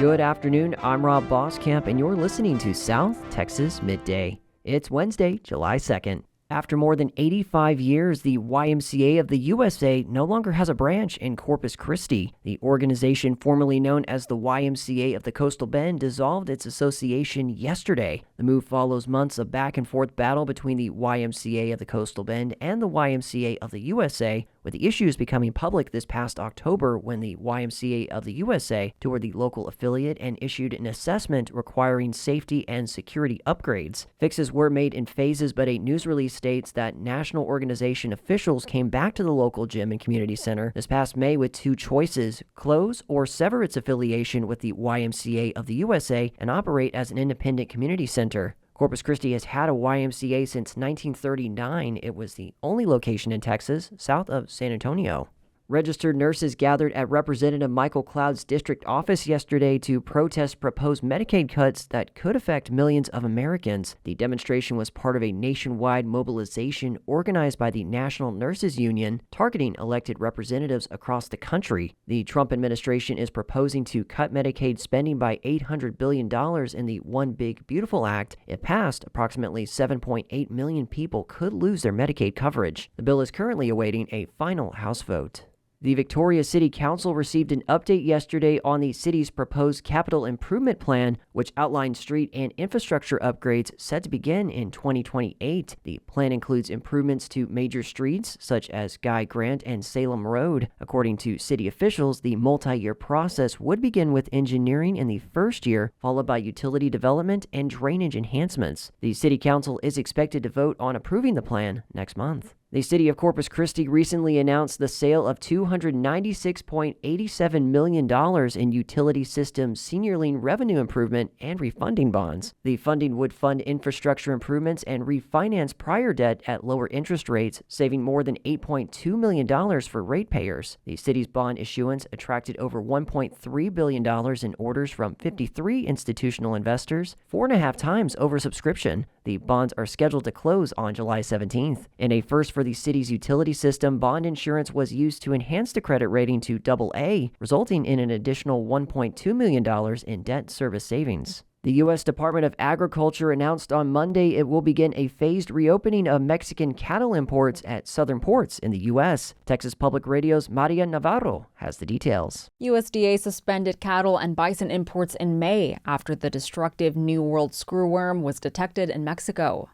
Good afternoon, I'm Rob Boskamp, and you're listening to South Texas Midday. It's Wednesday, July 2nd. After more than 85 years, the YMCA of the USA no longer has a branch in Corpus Christi. The organization, formerly known as the YMCA of the Coastal Bend, dissolved its association yesterday. The move follows months of back-and-forth battle between the YMCA of the Coastal Bend and the YMCA of the USA, with the issues becoming public this past October when the YMCA of the USA toured the local affiliate and issued an assessment requiring safety and security upgrades. Fixes were made in phases, but a news release states that national organization officials came back to the local gym and community center this past May with two choices: close or sever its affiliation with the YMCA of the USA and operate as an independent community center. Corpus Christi has had a YMCA since 1939. It was the only location in Texas south of San Antonio. Registered nurses gathered at Representative Michael Cloud's district office yesterday to protest proposed Medicaid cuts that could affect millions of Americans. The demonstration was part of a nationwide mobilization organized by the National Nurses Union, targeting elected representatives across the country. The Trump administration is proposing to cut Medicaid spending by $800 billion in the One Big Beautiful Act. If passed, approximately 7.8 million people could lose their Medicaid coverage. The bill is currently awaiting a final House vote. The Victoria City Council received an update yesterday on the city's proposed capital improvement plan, which outlines street and infrastructure upgrades set to begin in 2028. The plan includes improvements to major streets such as Guy Grant and Salem Road. According to city officials, the multi-year process would begin with engineering in the first year, followed by utility development and drainage enhancements. The City Council is expected to vote on approving the plan next month. The city of Corpus Christi recently announced the sale of $296.87 million in utility system senior lien revenue improvement and refunding bonds. The funding would fund infrastructure improvements and refinance prior debt at lower interest rates, saving more than $8.2 million for ratepayers. The city's bond issuance attracted over $1.3 billion in orders from 53 institutional investors, 4.5 times oversubscription. The bonds are scheduled to close on July 17th. In a first for the city's utility system, bond insurance was used to enhance the credit rating to AA, resulting in an additional $1.2 million in debt service savings. The U.S. Department of Agriculture announced on Monday it will begin a phased reopening of Mexican cattle imports at southern ports in the U.S. Texas Public Radio's Maria Navarro has the details. USDA suspended cattle and bison imports in May after the destructive New World screwworm was detected in Mexico.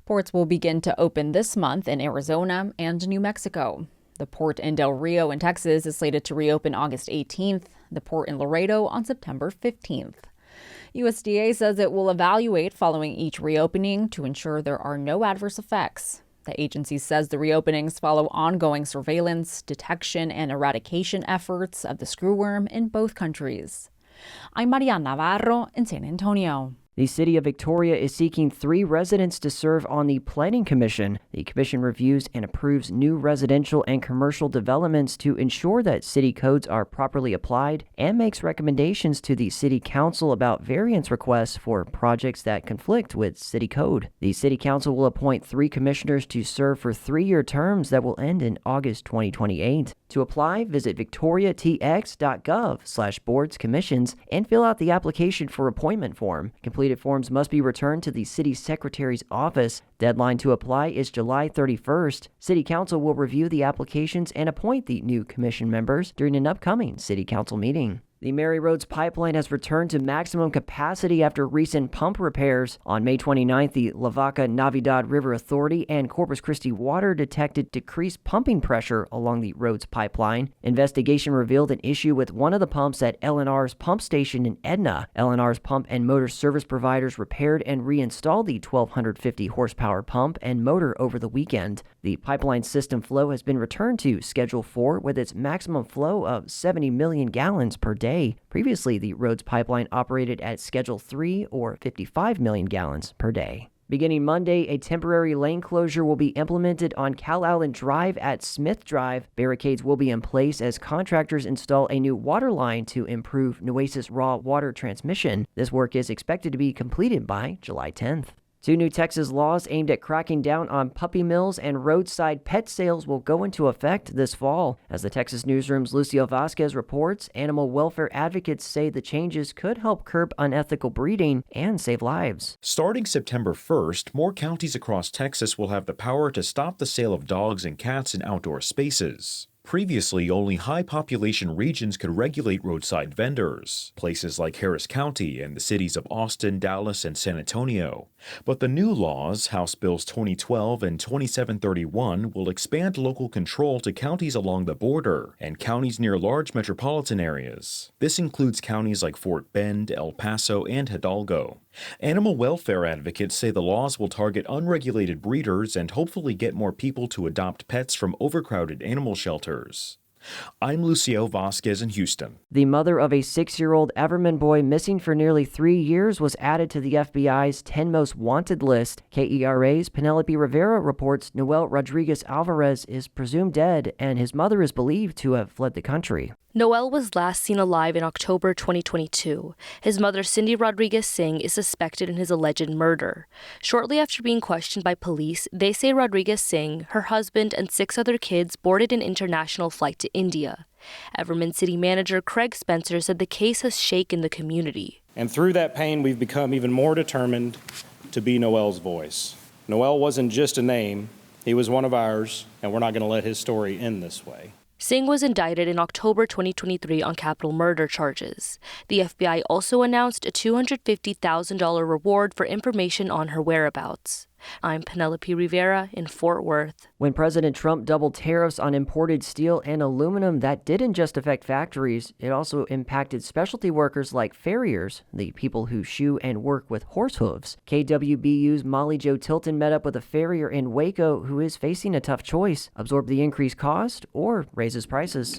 Ports will begin to open this month in Arizona and New Mexico. The port in Del Rio in Texas is slated to reopen August 18th, the port in Laredo on September 15th. USDA says it will evaluate following each reopening to ensure there are no adverse effects. The agency says the reopenings follow ongoing surveillance, detection, and eradication efforts of the screwworm in both countries. I'm Maria Navarro in San Antonio. The city of Victoria is seeking 3 residents to serve on the Planning Commission. The commission reviews and approves new residential and commercial developments to ensure that city codes are properly applied and makes recommendations to the city council about variance requests for projects that conflict with city code. The city council will appoint 3 commissioners to serve for 3-year terms that will end in August 2028. To apply, visit victoriatx.gov/boards-commissions and fill out the application for appointment form. Completed forms must be returned to the city secretary's office. Deadline to apply is July 31st. City Council will review the applications and appoint the new commission members during an upcoming City Council meeting. The Rhodes Pipeline has returned to maximum capacity after recent pump repairs. On May 29th, the Lavaca Navidad River Authority and Corpus Christi Water detected decreased pumping pressure along the Rhodes Pipeline. Investigation revealed an issue with one of the pumps at L&R's pump station in Edna. L&R's pump and motor service providers repaired and reinstalled the 1,250 horsepower pump and motor over the weekend. The pipeline system flow has been returned to Schedule 4 with its maximum flow of 70 million gallons per day. Previously, the Rhodes Pipeline operated at Schedule 3 or 55 million gallons per day. Beginning Monday, a temporary lane closure will be implemented on Calallen Drive at Smith Drive. Barricades will be in place as contractors install a new water line to improve Nueces raw water transmission. This work is expected to be completed by July 10th. Two new Texas laws aimed at cracking down on puppy mills and roadside pet sales will go into effect this fall. As the Texas Newsroom's Lucio Vasquez reports, animal welfare advocates say the changes could help curb unethical breeding and save lives. Starting September 1st, more counties across Texas will have the power to stop the sale of dogs and cats in outdoor spaces. Previously, only high-population regions could regulate roadside vendors, places like Harris County and the cities of Austin, Dallas, and San Antonio. But the new laws, House Bills 2012 and 2731, will expand local control to counties along the border and counties near large metropolitan areas. This includes counties like Fort Bend, El Paso, and Hidalgo. Animal welfare advocates say the laws will target unregulated breeders and hopefully get more people to adopt pets from overcrowded animal shelters. I'm Lucio Vasquez in Houston. The mother of a 6-year-old Everman boy missing for nearly 3 years was added to the FBI's 10 most wanted list. KERA's Penelope Rivera reports Noel Rodriguez Alvarez is presumed dead and his mother is believed to have fled the country. Noel was last seen alive in October 2022. His mother, Cindy Rodriguez Singh, is suspected in his alleged murder. Shortly after being questioned by police, they say Rodriguez Singh, her husband, and 6 other kids boarded an international flight to India. Everman City Manager Craig Spencer said the case has shaken the community. And through that pain, we've become even more determined to be Noel's voice. Noel wasn't just a name, he was one of ours, and we're not going to let his story end this way. Singh was indicted in October 2023 on capital murder charges. The FBI also announced a $250,000 reward for information on her whereabouts. I'm Penelope Rivera in Fort Worth. When President Trump doubled tariffs on imported steel and aluminum, that didn't just affect factories. It also impacted specialty workers like farriers, the people who shoe and work with horse hooves. KWBU's Molly Jo Tilton met up with a farrier in Waco who is facing a tough choice: absorb the increased cost or raise his prices.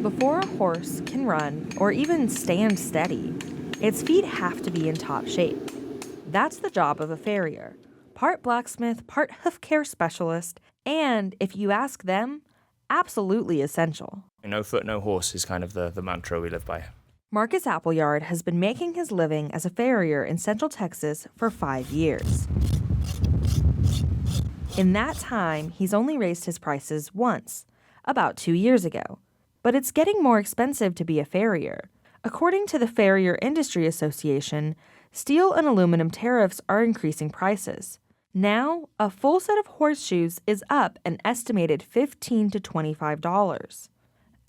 Before a horse can run or even stand steady, its feet have to be in top shape. That's the job of a farrier. Part blacksmith, part hoof care specialist, and, if you ask them, absolutely essential. No foot, no horse is kind of the mantra we live by. Marcus Appleyard has been making his living as a farrier in Central Texas for 5 years. In that time, he's only raised his prices once, about 2 years ago. But it's getting more expensive to be a farrier. According to the Farrier Industry Association, steel and aluminum tariffs are increasing prices. Now, a full set of horseshoes is up an estimated $15 to $25.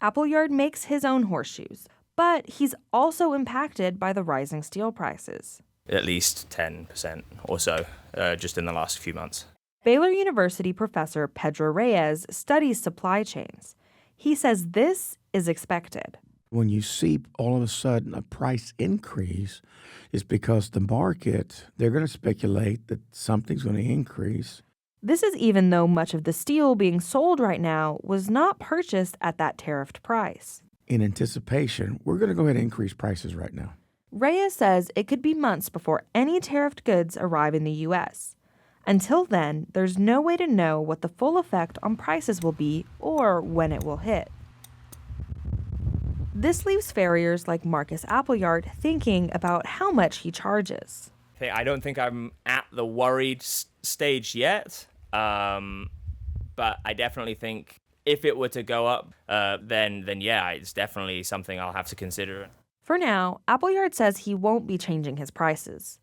Appleyard makes his own horseshoes, but he's also impacted by the rising steel prices. At least 10% or so, just in the last few months. Baylor University professor Pedro Reyes studies supply chains. He says this is expected. When you see all of a sudden a price increase, it's because the market, they're going to speculate that something's going to increase. This is even though much of the steel being sold right now was not purchased at that tariffed price. In anticipation, we're going to go ahead and increase prices right now. Reyes says it could be months before any tariffed goods arrive in the U.S. Until then, there's no way to know what the full effect on prices will be or when it will hit. This leaves farriers like Marcus Appleyard thinking about how much he charges. I don't think I'm at the worried stage yet, but I definitely think if it were to go up, then yeah, it's definitely something I'll have to consider. For now, Appleyard says he won't be changing his prices.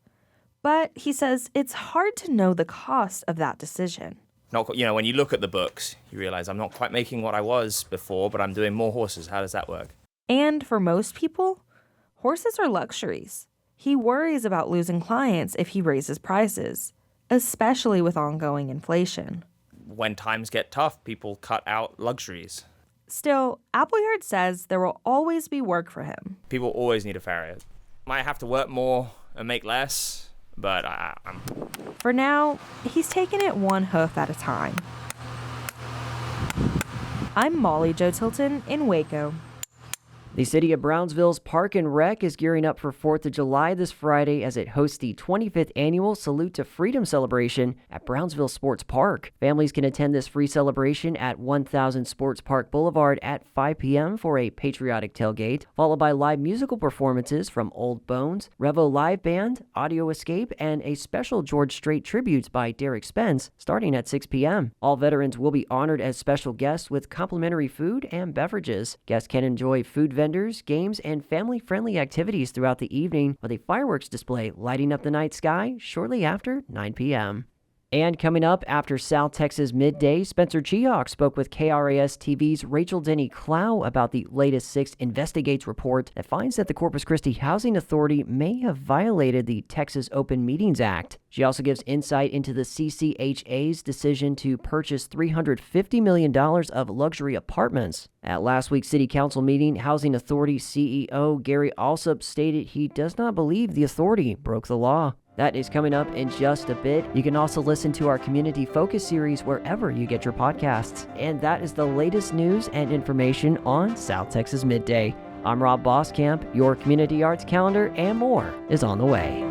But he says it's hard to know the cost of that decision. When you look at the books, you realize I'm not quite making what I was before, but I'm doing more horses. How does that work? And for most people, horses are luxuries. He worries about losing clients if he raises prices, especially with ongoing inflation. When times get tough, people cut out luxuries. Still, Appleyard says there will always be work for him. People always need a farrier. Might have to work more and make less, but I'm... For now, he's taking it one hoof at a time. I'm Molly Jo Tilton in Waco. The city of Brownsville's Park and Rec is gearing up for 4th of July this Friday as it hosts the 25th annual Salute to Freedom celebration at Brownsville Sports Park. Families can attend this free celebration at 1000 Sports Park Boulevard at 5 p.m. for a patriotic tailgate, followed by live musical performances from Old Bones, Revo Live Band, Audio Escape, and a special George Strait tributes by Derek Spence starting at 6 p.m. All veterans will be honored as special guests with complimentary food and beverages. Guests can enjoy food vendors, games, and family-friendly activities throughout the evening with a fireworks display lighting up the night sky shortly after 9 p.m. And coming up after South Texas Midday, Spencer Cheok spoke with KRAS TV's Rachel Denny Clow about the latest 6 Investigates report that finds that the Corpus Christi Housing Authority may have violated the Texas Open Meetings Act. She also gives insight into the CCHA's decision to purchase $350 million of luxury apartments. At last week's City Council meeting, Housing Authority CEO Gary Alsop stated he does not believe the authority broke the law. That is coming up in just a bit. You can also listen to our Community Focus series wherever you get your podcasts. And that is the latest news and information on South Texas Midday. I'm Rob Boskamp. Your community arts calendar and more is on the way.